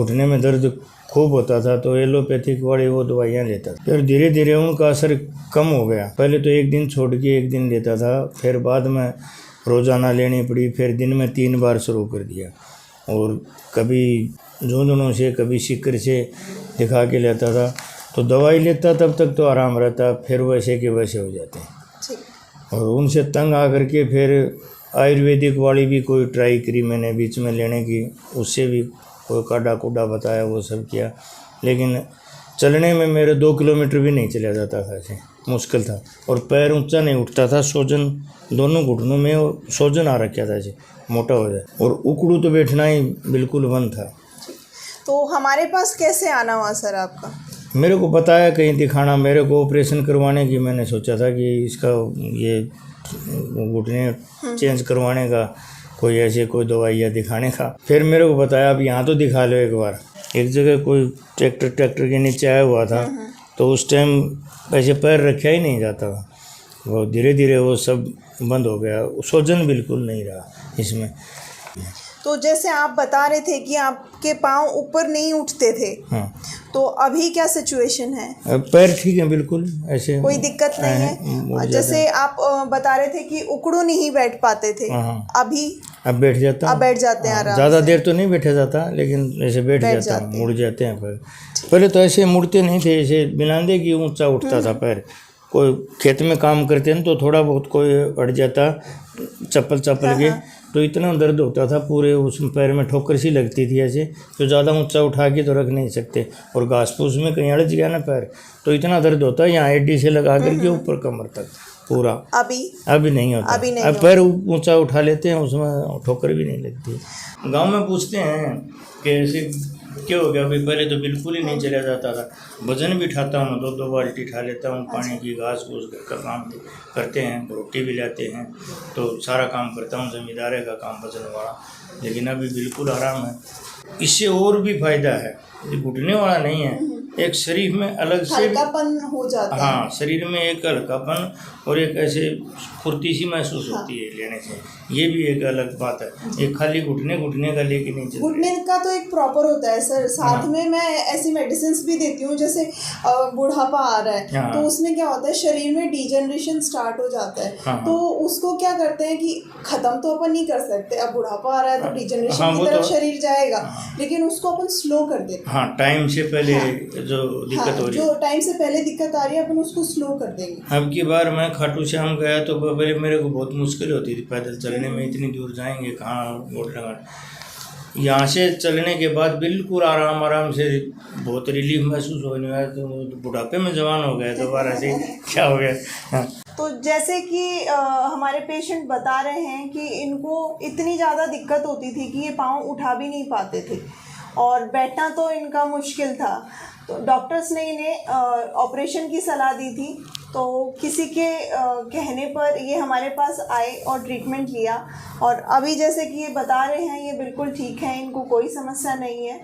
घुटने में दर्द खूब होता था तो एलोपैथिक वाली वो दवाइयाँ लेता था। फिर धीरे धीरे उनका असर कम हो गया। पहले तो एक दिन छोड़ के एक दिन लेता था, फिर बाद में रोज़ाना लेनी पड़ी, फिर दिन में 3 बार शुरू कर दिया। और कभी झुंझुनों से कभी सिक्कर से दिखा के लेता था। तो दवाई लेता तब तक तो आराम रहता, फिर वैसे के वैसे हो जाते हैं। और उनसे तंग आकर के फिर आयुर्वेदिक वाली भी कोई ट्राई करी मैंने बीच में लेने की, उससे भी कोई काढ़ा कूड़ा बताया, वो सब किया, लेकिन चलने में मेरे 2 किलोमीटर भी नहीं चला जाता था, ऐसे मुश्किल था। और पैर ऊंचा नहीं उठता था, सूजन दोनों घुटनों में और सूजन आ रखा था, ऐसे मोटा हो जाए। और उकड़ू तो बैठना ही बिल्कुल बंद था। तो हमारे पास कैसे आना हुआ सर आपका? मेरे को बताया कहीं दिखाना, मेरे को ऑपरेशन करवाने की मैंने सोचा था कि इसका ये घुटने चेंज करवाने का कोई ऐसे कोई दवाइयाँ दिखाने का। फिर मेरे को बताया अब यहाँ तो दिखा लो एक बार। एक जगह कोई ट्रैक्टर के नीचे आया हुआ था, तो उस टाइम ऐसे पैर रखा ही नहीं जाता था। वो धीरे धीरे वो सब बंद हो गया, सूजन बिल्कुल नहीं रहा इसमें। तो जैसे आप बता रहे थे कि आपके पाँव ऊपर नहीं उठते थे, हाँ, तो अभी क्या सिचुएशन है? अब पैर ठीक है, बिल्कुल ऐसे कोई दिक्कत नहीं है। जैसे आप बता रहे थे कि उकड़ू नहीं बैठ पाते थे, हाँ, अभी अब बैठ जाता हूँ। अब बैठ जाते हैं आराम ज़्यादा से। देर तो नहीं बैठा जाता, लेकिन ऐसे बैठ जाता हूँ, मुड़ जाते हैं पैर। पहले तो ऐसे मुड़ते नहीं थे, ऐसे बिनांदे की ऊंचा उठता था पैर। कोई खेत में काम करते हैं तो थोड़ा बहुत कोई अड़ जाता चप्पल के, तो इतना दर्द होता था पूरे उस पैर में, ठोकर सी लगती थी ऐसे, तो ज़्यादा ऊंचा उठा के तो रख नहीं सकते। और घास फूस में कहीं अड़ गया ना पैर, तो इतना दर्द होता है, यहाँ एडी से लगा करके ऊपर कमर तक पूरा। अभी नहीं होता, अब पैर ऊंचा उठा लेते हैं, उसमें ठोकर भी नहीं लगती। गांव में पूछते हैं कि ऐसे क्या हो गया, अभी पहले तो बिल्कुल ही नहीं चला जाता था। वजन भी उठाता हूँ, 2 बाल्टी उठा लेता हूँ, पानी की घास फूस का काम भी करते हैं, रोटी भी लाते हैं, तो सारा काम करता हूँ, जमींदारे का काम वजन वाला। लेकिन अभी बिल्कुल आराम है। इससे और भी फायदा है, ये घुटने वाला नहीं है, एक शरीर में अलग से हल्कापन हो जाता है। हाँ, शरीर में एक हल्कापन और एक ऐसे फुर्ती सी महसूस होती है लेने से, ये भी एक अलग बात है। एक खाली घुटने का लेके नहीं चलते। घुटने का तो एक प्रॉपर होता है सर, साथ में मैं ऐसी मेडिसिन भी देती हूँ, जैसे बुढ़ापा आ रहा है तो उसमें क्या होता है, शरीर में डिजनरेशन स्टार्ट हो जाता है। तो उसको क्या करते हैं कि ख़त्म तो अपन नहीं कर सकते, अब बुढ़ापा आ रहा है तो डिजनरेशन की तरफ शरीर जाएगा, लेकिन उसको अपन स्लो कर देते हैं। हाँ, टाइम से पहले जो दिक्कत हो रही है, जो टाइम से पहले दिक्कत आ रही है, अपन उसको स्लो कर देंगे। अब की बार मैं खाटू श्याम गया तो पहले मेरे को बहुत मुश्किल होती थी पैदल चलने में, इतनी दूर जाएंगे कहाँ वोट लगा। यहाँ से चलने के बाद बिल्कुल आराम से बहुत रिलीफ महसूस होने लगा। तो बुढ़ापे में जवान हो गया दोबारा से, क्या हो गया। हाँ। तो जैसे कि हमारे पेशेंट बता रहे हैं कि इनको इतनी ज़्यादा दिक्कत होती थी कि ये पाँव उठा भी नहीं पाते थे और बैठना तो इनका मुश्किल था। तो डॉक्टर्स ने इन्हें ऑपरेशन की सलाह दी थी, तो किसी के कहने पर ये हमारे पास आए और ट्रीटमेंट लिया, और अभी जैसे कि ये बता रहे हैं ये बिल्कुल ठीक है, इनको कोई समस्या नहीं है।